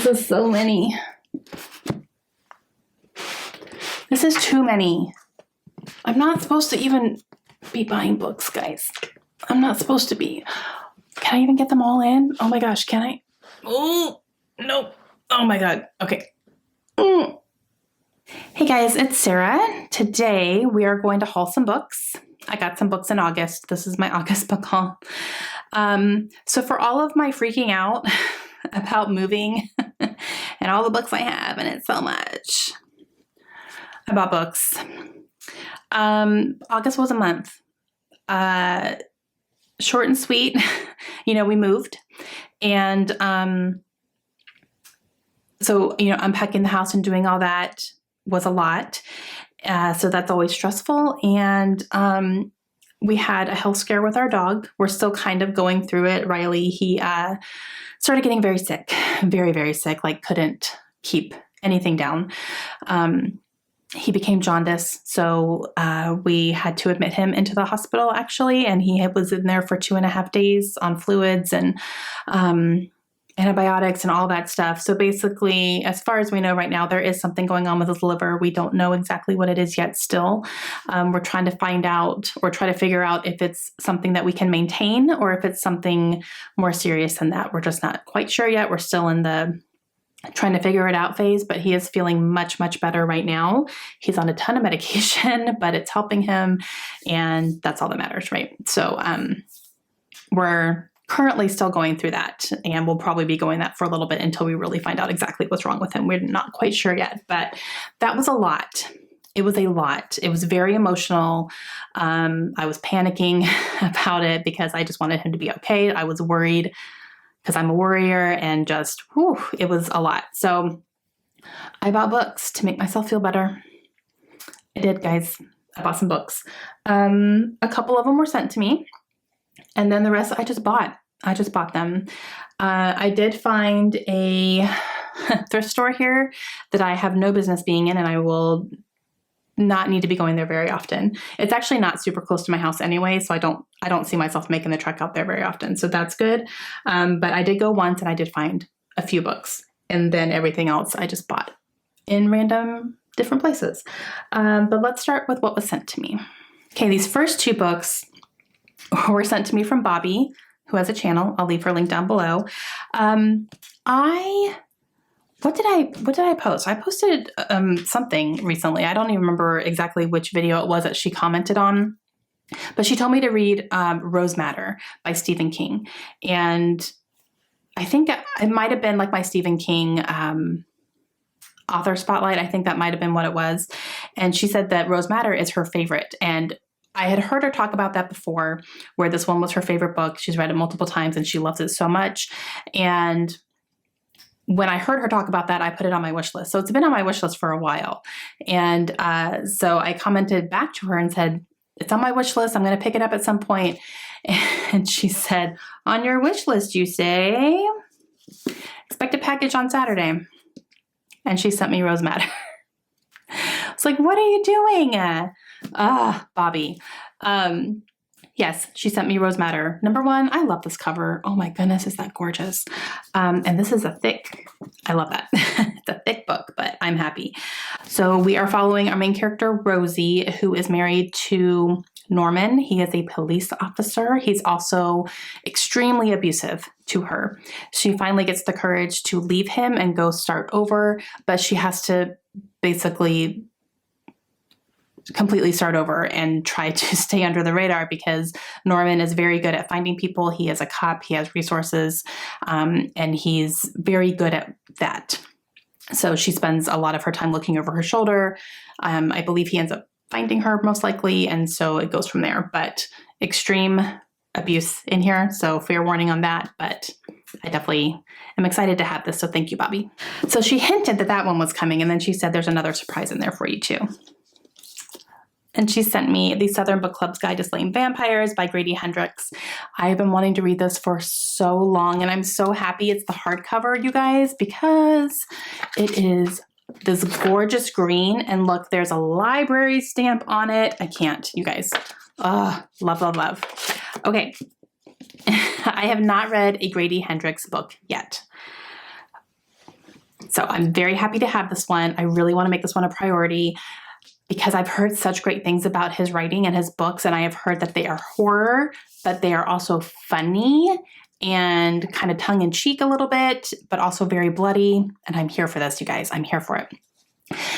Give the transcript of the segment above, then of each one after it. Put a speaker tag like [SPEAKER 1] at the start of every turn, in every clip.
[SPEAKER 1] This is so many. This is too many. I'm not supposed to even be buying books, guys. I'm not supposed to be. Can I even get them all in? Oh my gosh, can I? Oh, no. Oh my God. Okay. Hey guys, it's Sarah. Today we are going to haul some books. I got some books in August. This is my August book haul. So for all of my freaking out about moving and all the books I have, and it's so much, I bought books. August was a month. Short and sweet. We moved. And so, unpacking the house and doing all that was a lot. So that's always stressful. And we had a health scare with our dog. We're still kind of going through it. Riley, he started getting very sick, very, very sick, like couldn't keep anything down. He became jaundice, so we had to admit him into the hospital, actually, and he was in there for 2.5 days on fluids and antibiotics and all that stuff. So basically, as far as we know right now, there is something going on with his liver. We don't know exactly what it is yet still. We're trying to find out or try to figure out if it's something that we can maintain or if it's something more serious than that. We're just not quite sure yet. We're still in the trying to figure it out phase, but he is feeling much, much better right now. He's on a ton of medication, but it's helping him, and that's all that matters, right? So we're currently still going through that, and we'll probably be going that for a little bit until we really find out exactly what's wrong with him. We're not quite sure yet, but that was a lot. It was a lot. It was very emotional. I was panicking about it because I just wanted him to be okay. I was worried because I'm a worrier, and just, it was a lot. So I bought books to make myself feel better. I did, guys. I bought some books. A couple of them were sent to me, and then the rest I just bought. I just bought them. I did find a thrift store here that I have no business being in, and I will not need to be going there very often. It's actually not super close to my house anyway, so I don't see myself making the trek out there very often. So that's good. But I did go once, and I did find a few books, and then everything else I just bought in random different places. But let's start with what was sent to me. Okay, these first two books were sent to me from Bobby, who has a channel. I'll leave her link down below. What did I post? I posted something recently. I don't even remember exactly which video it was that she commented on, but she told me to read Rose Madder by Stephen King. And I think it might have been like my Stephen King author spotlight. I think that might have been what it was. And she said that Rose Madder is her favorite. And I had heard her talk about that before, where this one was her favorite book. She's read it multiple times and she loves it so much. And when I heard her talk about that, I put it on my wish list. So it's been on my wish list for a while. And so I commented back to her and said, it's on my wish list. I'm going to pick it up at some point. And she said, on your wish list, you say, expect a package on Saturday. And she sent me Rose Madder. I was like, what are you doing? Bobby. Yes, she sent me Rose Madder. Number one, I love this cover. Oh my goodness, is that gorgeous? And this is I love that. It's a thick book, but I'm happy. So we are following our main character, Rosie, who is married to Norman. He is a police officer. He's also extremely abusive to her. She finally gets the courage to leave him and go start over, but she has to basically completely start over and try to stay under the radar because Norman is very good at finding people. He is a cop. He has resources, and he's very good at that. So she spends a lot of her time looking over her shoulder. I believe he ends up finding her most likely, and so it goes from there. But extreme abuse in here, so fair warning on that. But I definitely am excited to have this, so thank you, Bobby. So she hinted that that one was coming, and then she said there's another surprise in there for you too. And she sent me The Southern Book Club's Guide to Slaying Vampires by Grady Hendrix. I've been wanting to read this for so long, and I'm so happy it's the hardcover, you guys, because it is this gorgeous green. And look, there's a library stamp on it. I can't, you guys. Love, love, love. Okay. I have not read a Grady Hendrix book yet. So I'm very happy to have this one. I really want to make this one a priority because I've heard such great things about his writing and his books, and I have heard that they are horror, but they are also funny and kind of tongue-in-cheek a little bit, but also very bloody. And I'm here for this, you guys. I'm here for it.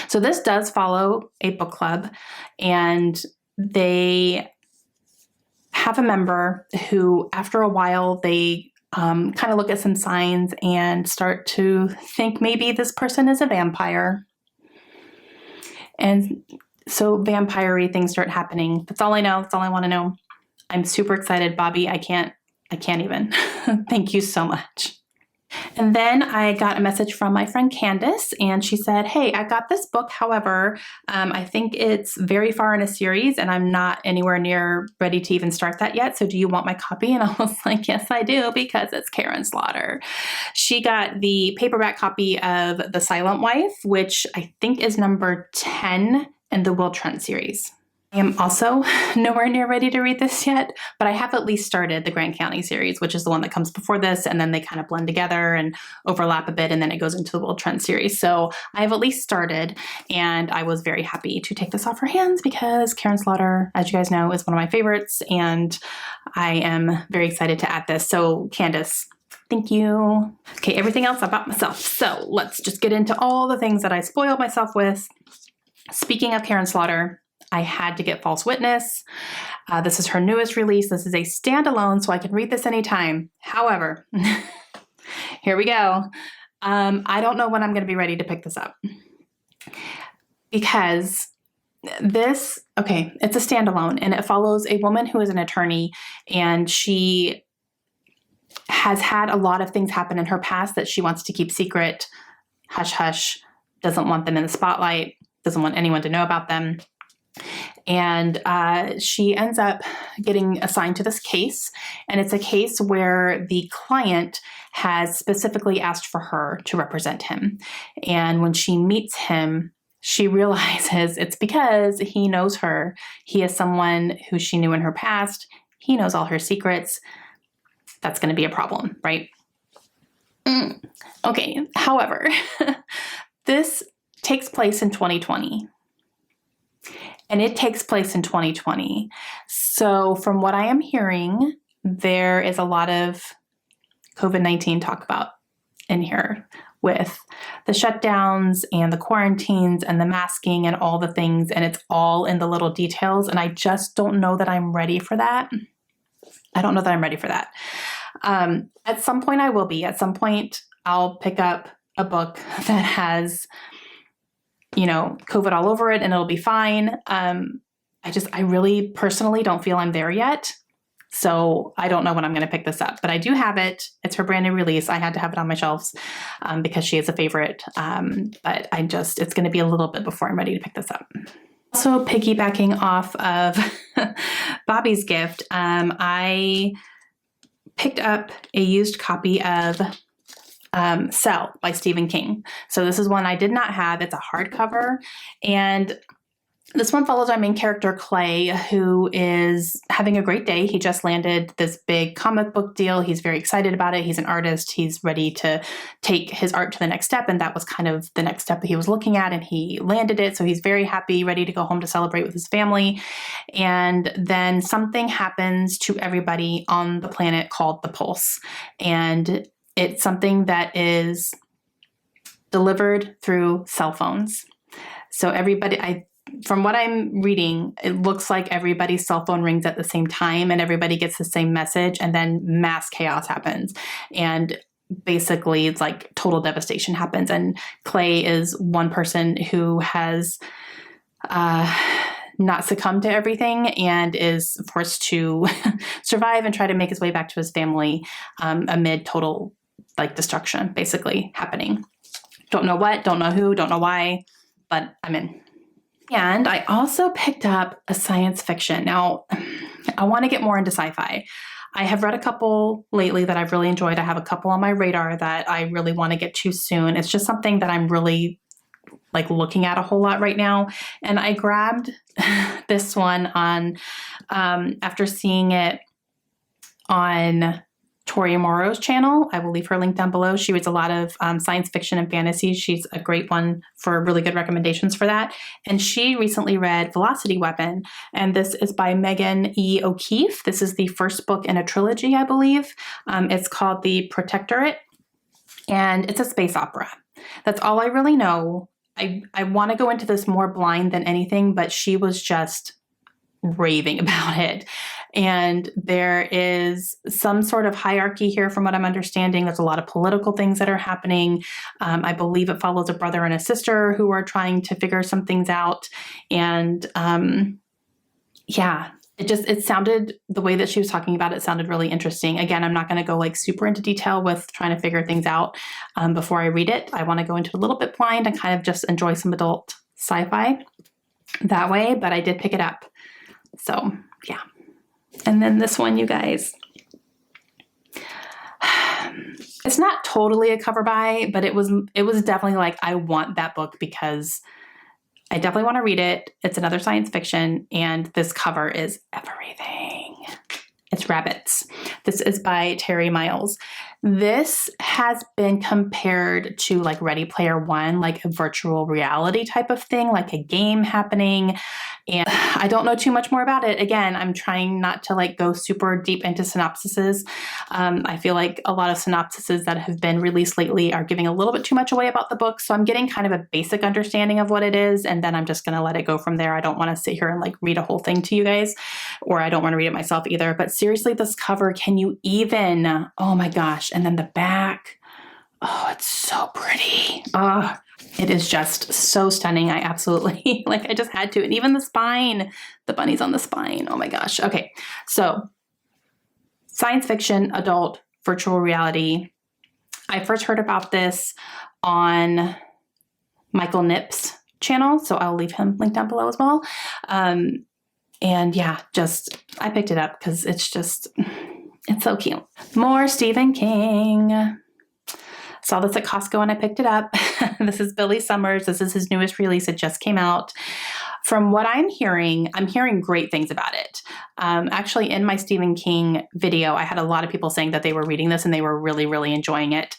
[SPEAKER 1] So this does follow a book club, and they have a member who, after a while, they kind of look at some signs and start to think maybe this person is a vampire. And so vampire-y things start happening. That's all I know. That's all I want to know. I'm super excited, Bobby. I can't even. Thank you so much. And then I got a message from my friend Candace, and she said, hey, I got this book. However, I think it's very far in a series and I'm not anywhere near ready to even start that yet. So do you want my copy? And I was like, yes, I do, because it's Karen Slaughter. She got the paperback copy of The Silent Wife, which I think is number 10 in the Will Trent series. I am also nowhere near ready to read this yet, but I have at least started the Grant County series, which is the one that comes before this, and then they kind of blend together and overlap a bit, and then it goes into the Will Trent series. So I have at least started, and I was very happy to take this off her hands because Karen Slaughter, as you guys know, is one of my favorites, and I am very excited to add this. So Candace, thank you. Okay, everything else about myself. So let's just get into all the things that I spoiled myself with. Speaking of Karen Slaughter, I had to get False Witness. This is her newest release. This is a standalone, so I can read this anytime. However, here we go. I don't know when I'm going to be ready to pick this up because it's a standalone, and it follows a woman who is an attorney, and she has had a lot of things happen in her past that she wants to keep secret, hush hush, doesn't want them in the spotlight, doesn't want anyone to know about them. And she ends up getting assigned to this case, and it's a case where the client has specifically asked for her to represent him. And when she meets him, she realizes it's because he knows her. He is someone who she knew in her past. He knows all her secrets. That's going to be a problem, right? Okay, however, this takes place in 2020. And it takes place in 2020. So from what I am hearing, there is a lot of COVID-19 talk about in here with the shutdowns and the quarantines and the masking and all the things. And it's all in the little details. And I just don't know that I'm ready for that. I don't know that I'm ready for that. At some point I will be. At some point I'll pick up a book that has COVID all over it and it'll be fine. I really personally don't feel I'm there yet. So I don't know when I'm going to pick this up, but I do have it. It's her brand new release. I had to have it on my shelves because she is a favorite. But it's going to be a little bit before I'm ready to pick this up. Also piggybacking off of Bobby's gift, I picked up a used copy of Cell by Stephen King. So this is one I did not have. It's a hardcover, and this one follows our main character, Clay, who is having a great day. He just landed this big comic book deal. He's very excited about it. He's an artist. He's ready to take his art to the next step, and that was kind of the next step that he was looking at, and he landed it. So he's very happy, ready to go home to celebrate with his family. And then something happens to everybody on the planet called the Pulse, and it's something that is delivered through cell phones. So from what I'm reading, it looks like everybody's cell phone rings at the same time and everybody gets the same message, and then mass chaos happens. And basically it's like total devastation happens. And Clay is one person who has not succumb to everything and is forced to survive and try to make his way back to his family amid total destruction basically happening. Don't know what, don't know who, don't know why, but I'm in. And I also picked up a science fiction. Now, I want to get more into sci-fi. I have read a couple lately that I've really enjoyed. I have a couple on my radar that I really want to get to soon. It's just something that I'm really looking at a whole lot right now. And I grabbed this one on, after seeing it on Tori Morrow's channel. I will leave her link down below. She reads a lot of science fiction and fantasy. She's a great one for really good recommendations for that. And she recently read Velocity Weapon, and this is by Megan E. O'Keefe. This is the first book in a trilogy, I believe. It's called The Protectorate, and it's a space opera. That's all I really know. I want to go into this more blind than anything, but she was just raving about it. And there is some sort of hierarchy here from what I'm understanding. There's a lot of political things that are happening. I believe it follows a brother and a sister who are trying to figure some things out. And yeah, it sounded, the way that she was talking about it sounded really interesting. Again, I'm not going to go like super into detail with trying to figure things out before I read it. I want to go into it a little bit blind and kind of just enjoy some adult sci-fi that way, but I did pick it up. So yeah. And then this one, you guys, it's not totally a cover buy, but it was definitely like, I want that book because I definitely want to read it. It's another science fiction, and this cover is everything. It's Rabbits. This is by Terry Miles. This has been compared to like Ready Player One, like a virtual reality type of thing, like a game happening. And I don't know too much more about it. Again, I'm trying not to like go super deep into synopsises. I feel like a lot of synopsises that have been released lately are giving a little bit too much away about the book. So I'm getting kind of a basic understanding of what it is, and then I'm just going to let it go from there. I don't want to sit here and like read a whole thing to you guys, or I don't want to read it myself either. But seriously, this cover, can you even, oh my gosh. And then the back, oh, it's so pretty. Oh, it is just so stunning. I absolutely, like, I just had to. And even the spine, the bunnies on the spine. Oh my gosh. Okay. So science fiction, adult, virtual reality. I first heard about this on Michael Knipp's channel, so I'll leave him linked down below as well. And yeah, just, I picked it up because it's just, it's so cute. More Stephen King. Saw this at Costco and I picked it up. This is Billy Summers. This is his newest release. It just came out. From what I'm hearing great things about it. Actually, in my Stephen King video, I had a lot of people saying that they were reading this and they were really, really enjoying it.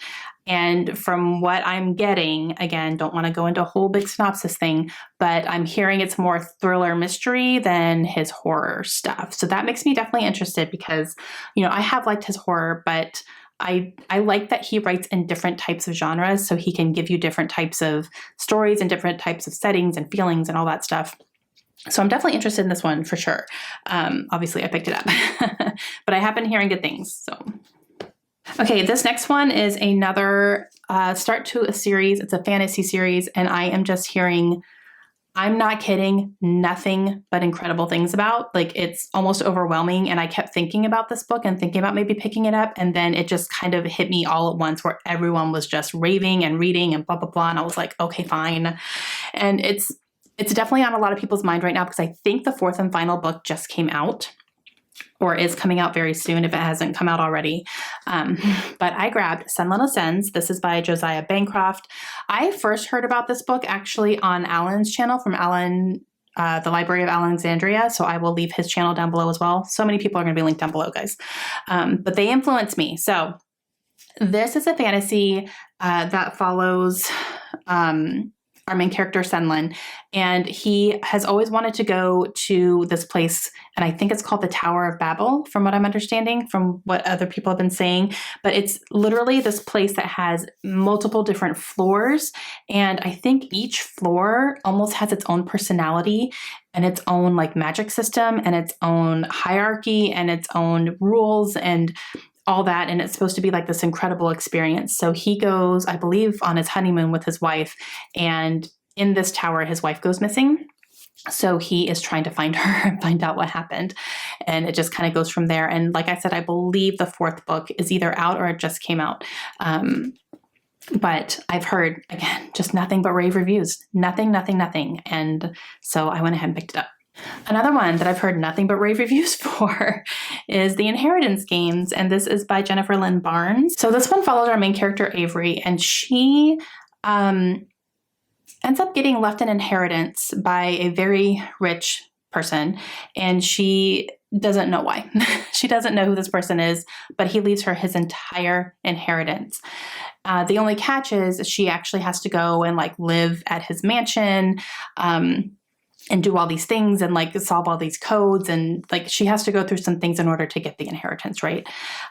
[SPEAKER 1] And from what I'm getting, again, don't want to go into a whole big synopsis thing, but I'm hearing it's more thriller mystery than his horror stuff. So that makes me definitely interested because, you know, I have liked his horror, but I like that he writes in different types of genres, so he can give you different types of stories and different types of settings and feelings and all that stuff. So I'm definitely interested in this one for sure. Obviously, I picked it up, but I have been hearing good things. So, okay, this next one is another start to a series. It's a fantasy series, and I am just hearing, I'm not kidding, nothing but incredible things about. Like, it's almost overwhelming. And I kept thinking about this book and thinking about maybe picking it up. And then it just kind of hit me all at once where everyone was just raving and reading and blah, blah, blah. And I was like, okay, fine. And it's definitely on a lot of people's mind right now because I think the fourth and final book just came out, or is coming out very soon if it hasn't come out already. But I grabbed Senlin Ascends. This is by Josiah Bancroft. I first heard about this book actually on Alan's channel, from Alan, the Library of Alexandria. So I will leave his channel down below as well. So many people are going to be linked down below, guys. But they influenced me. So this is a fantasy that follows our main character, Senlin, and he has always wanted to go to this place, and I think it's called the Tower of Babel, from what I'm understanding, from what other people have been saying. But it's literally this place that has multiple different floors, and I think each floor almost has its own personality and its own like magic system and its own hierarchy and its own rules and all that. And it's supposed to be like this incredible experience. So he goes, I believe, on his honeymoon with his wife. And in this tower, his wife goes missing. So he is trying to find her and find out what happened. And it just kind of goes from there. And like I said, I believe the fourth book is either out or it just came out. But I've heard, again, just nothing but rave reviews. Nothing. And so I went ahead and picked it up. Another one that I've heard nothing but rave reviews for is The Inheritance Games, and this is by Jennifer Lynn Barnes. So this one follows our main character, Avery, and she ends up getting left an inheritance by a very rich person, and she doesn't know why. She doesn't know who this person is, but he leaves her his entire inheritance. The only catch is she actually has to go and like live at his mansion, and do all these things and like solve all these codes. And like, she has to go through some things in order to get the inheritance, right?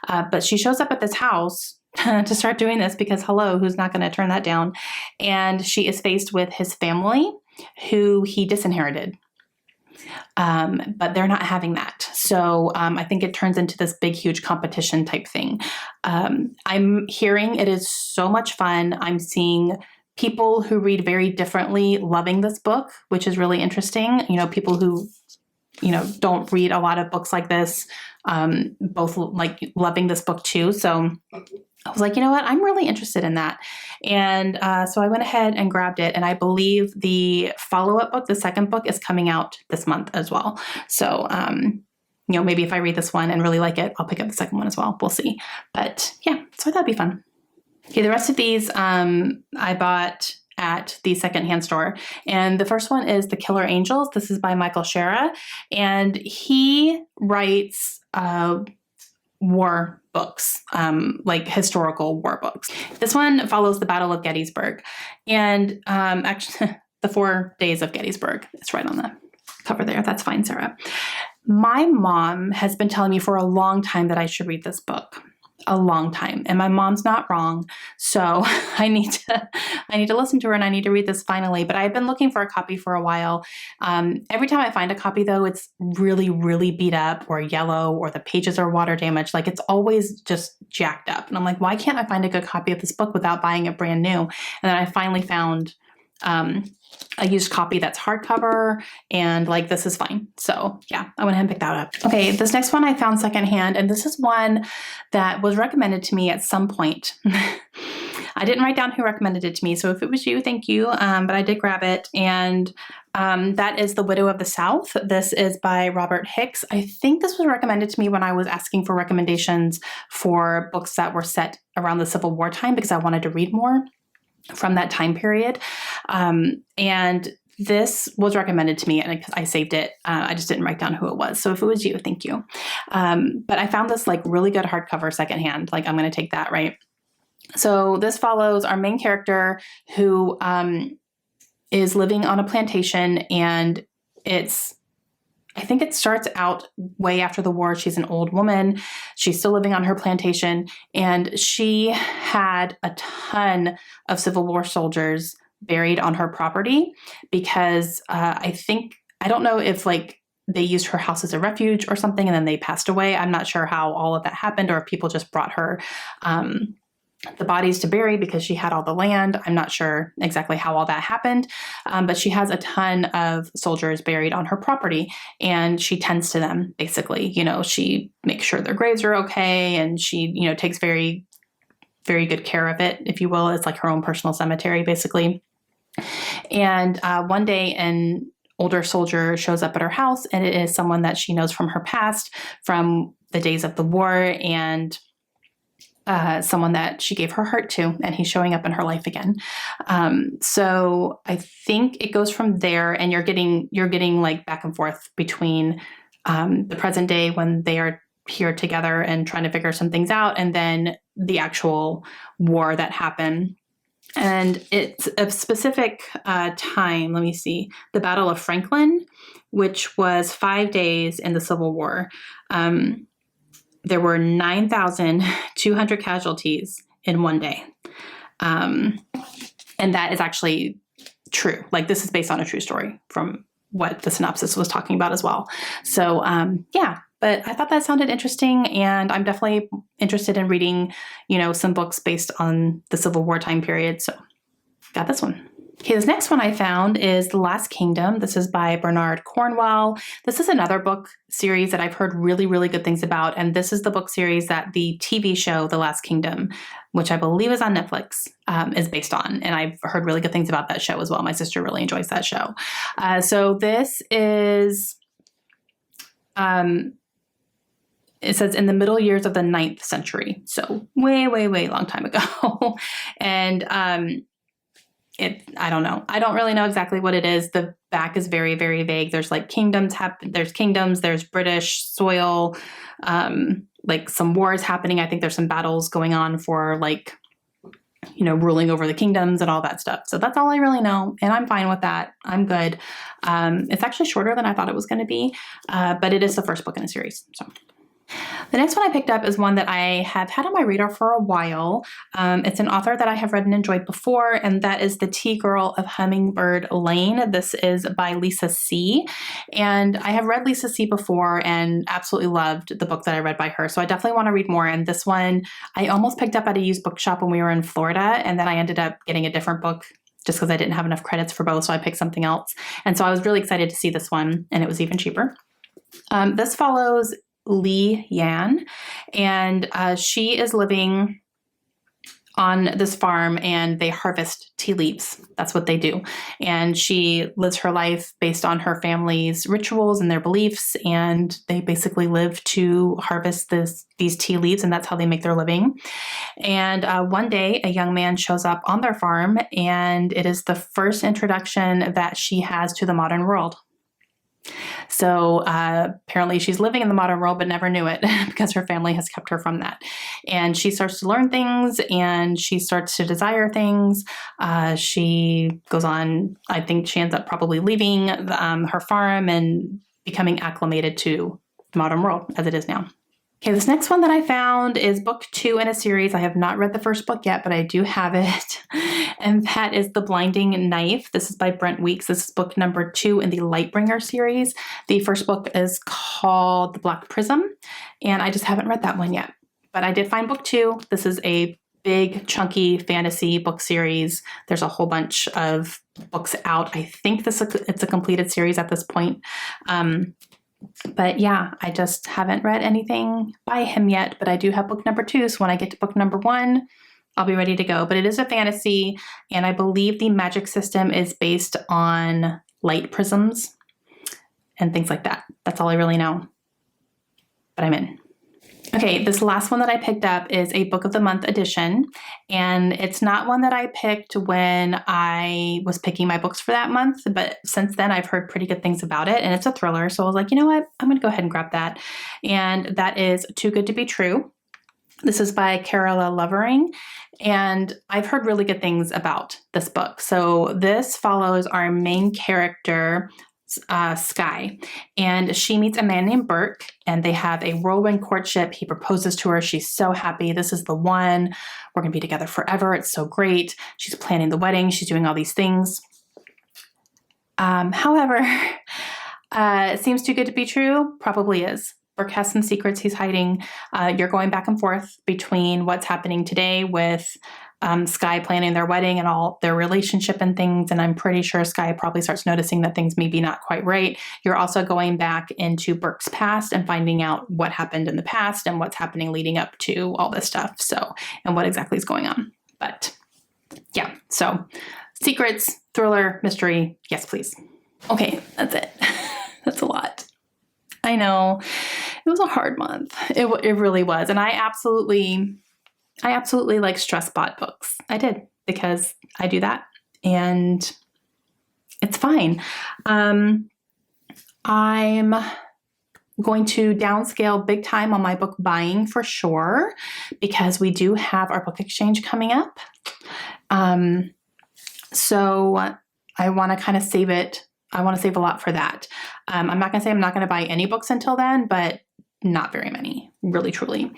[SPEAKER 1] But she shows up at this house to start doing this because hello, who's not going to turn that down? And she is faced with his family who he disinherited. But they're not having that. So I think it turns into this big, huge competition type thing. I'm hearing it is so much fun. I'm seeing people who read very differently loving this book, which is really interesting. You know, people who, you know, don't read a lot of books like this, both like loving this book too. So I was like, you know what? I'm really interested in that. And so I went ahead and grabbed it. And I believe the follow-up book, the second book, is coming out this month as well. So, you know, maybe if I read this one and really like it, I'll pick up the second one as well. We'll see. But yeah, so that'd be fun. Okay, the rest of these I bought at the secondhand store. And the first one is The Killer Angels. This is by Michael Shara. And he writes war books, like historical war books. This one follows the Battle of Gettysburg. And actually, the 4 days of Gettysburg. It's right on the cover there. That's fine, Sarah. My mom has been telling me for a long time that I should read this book. A long time. And my mom's not wrong. So I need to listen to her and I need to read this finally. But I've been looking for a copy for a while. Every time I find a copy though, it's really, really beat up or yellow or the pages are water damaged. Like it's always just jacked up. And I'm like, why can't I find a good copy of this book without buying it brand new? And then I finally found a used copy that's hardcover and like this is fine. So yeah, I went ahead and picked that up. Okay, this next one I found secondhand, and this is one that was recommended to me at some point. I didn't write down who recommended it to me, so if it was you, thank you. But I did grab it, and that is The Widow of the South. This is by Robert Hicks. I think this was recommended to me when I was asking for recommendations for books that were set around the Civil War time because I wanted to read more from that time period. And this was recommended to me and I saved it. I just didn't write down who it was. So if it was you, thank you. But I found this like really good hardcover secondhand. Like I'm going to take that, right? So this follows our main character who is living on a plantation, and I think it starts out way after the war. She's an old woman. She's still living on her plantation, and she had a ton of Civil War soldiers buried on her property because I don't know if like they used her house as a refuge or something and then they passed away. I'm not sure how all of that happened, or if people just brought her the bodies to bury because she had all the land. I'm not sure exactly how all that happened, but she has a ton of soldiers buried on her property, and she tends to them, basically. You know, she makes sure their graves are okay, and she, you know, takes very, very good care of it, if you will. It's like her own personal cemetery, basically. And one day, an older soldier shows up at her house, and it is someone that she knows from her past, from the days of the war, and someone that she gave her heart to, and he's showing up in her life again. So I think it goes from there, and you're getting like back and forth between the present day when they are here together and trying to figure some things out, and then the actual war that happened. And it's a specific time. Let me see. The Battle of Franklin, which was 5 days in the Civil War. There were 9,200 casualties in one day. And that is actually true. Like this is based on a true story from what the synopsis was talking about as well. So yeah, but I thought that sounded interesting, and I'm definitely interested in reading, you know, some books based on the Civil War time period. So got this one. Okay, this next one I found is The Last Kingdom. This is by Bernard Cornwell. This is another book series that I've heard really, really good things about. And this is the book series that the TV show, The Last Kingdom, which I believe is on Netflix, is based on. And I've heard really good things about that show as well. My sister really enjoys that show. So this is, it says in the middle years of the 9th century. So way, way, way long time ago. And I don't know. I don't really know exactly what it is. The back is very, very vague. There's like kingdoms, there's British soil, like some wars happening. I think there's some battles going on for like, ruling over the kingdoms and all that stuff. So that's all I really know. And I'm fine with that. I'm good. It's actually shorter than I thought it was going to be, but it is the first book in a series. So the next one I picked up is one that I have had on my radar for a while. It's an author that I have read and enjoyed before, and that is The Tea Girl of Hummingbird Lane. This is by Lisa C. And I have read Lisa C before and absolutely loved the book that I read by her. So I definitely want to read more. And this one, I almost picked up at a used bookshop when we were in Florida, and then I ended up getting a different book just because I didn't have enough credits for both. So I picked something else. And so I was really excited to see this one, and it was even cheaper. This follows Lee Yan, and she is living on this farm and they harvest tea leaves. That's what they do. And she lives her life based on her family's rituals and their beliefs, and they basically live to harvest these tea leaves, and that's how they make their living. And one day a young man shows up on their farm, and it is the first introduction that she has to the modern world. So apparently she's living in the modern world, but never knew it because her family has kept her from that. And she starts to learn things, and she starts to desire things. She goes on, I think she ends up probably leaving her farm and becoming acclimated to the modern world as it is now. Okay, this next one that I found is book 2 in a series. I have not read the first book yet, but I do have it. And that is The Blinding Knife. This is by Brent Weeks. This is book number 2 in the Lightbringer series. The first book is called The Black Prism, and I just haven't read that one yet. But I did find book 2. This is a big, chunky fantasy book series. There's a whole bunch of books out. I think it's a completed series at this point. But yeah, I just haven't read anything by him yet, but I do have book number 2. So when I get to book number 1, I'll be ready to go. But it is a fantasy, and I believe the magic system is based on light prisms and things like that. That's all I really know, but I'm in. Okay, this last one that I picked up is a Book of the Month edition, and it's not one that I picked when I was picking my books for that month, but since then I've heard pretty good things about it, and it's a thriller, so I was like, you know what, I'm going to go ahead and grab that, and that is Too Good to Be True. This is by Carola Lovering, and I've heard really good things about this book. So this follows our main character, Sky, and she meets a man named Burke, and they have a whirlwind courtship. He proposes to her. She's so happy. This is the one. We're going to be together forever. It's so great. She's planning the wedding. She's doing all these things. However, it seems too good to be true. Probably is. Burke has some secrets he's hiding. You're going back and forth between what's happening today with Sky planning their wedding and all their relationship and things. And I'm pretty sure Sky probably starts noticing that things may be not quite right. You're also going back into Burke's past and finding out what happened in the past and what's happening leading up to all this stuff. So, and what exactly is going on. But yeah, so secrets, thriller, mystery. Yes, please. Okay, that's it. That's a lot. I know it was a hard month. It really was. And I absolutely like stress bought books. I did, because I do that and it's fine. I'm going to downscale big time on my book buying for sure, because we do have our book exchange coming up. So I want to kind of save it. I want to save a lot for that. I'm not going to say I'm not going to buy any books until then, but not very many, really, truly.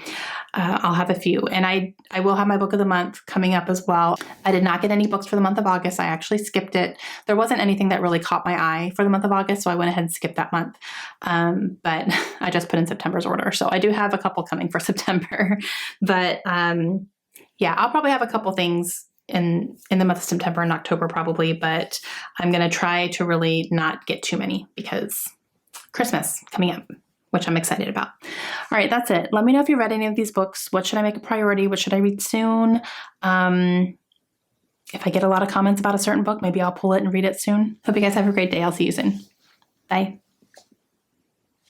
[SPEAKER 1] I'll have a few, and I will have my book of the month coming up as well. I did not get any books for the month of August. I actually skipped it. There wasn't anything that really caught my eye for the month of August, so I went ahead and skipped that month. But I just put in September's order, so I do have a couple coming for September. But yeah, I'll probably have a couple things in the month of September and October probably, but I'm going to try to really not get too many because Christmas coming up, which I'm excited about. All right, that's it. Let me know if you read any of these books. What should I make a priority? What should I read soon? If I get a lot of comments about a certain book, maybe I'll pull it and read it soon. Hope you guys have a great day. I'll see you soon. Bye.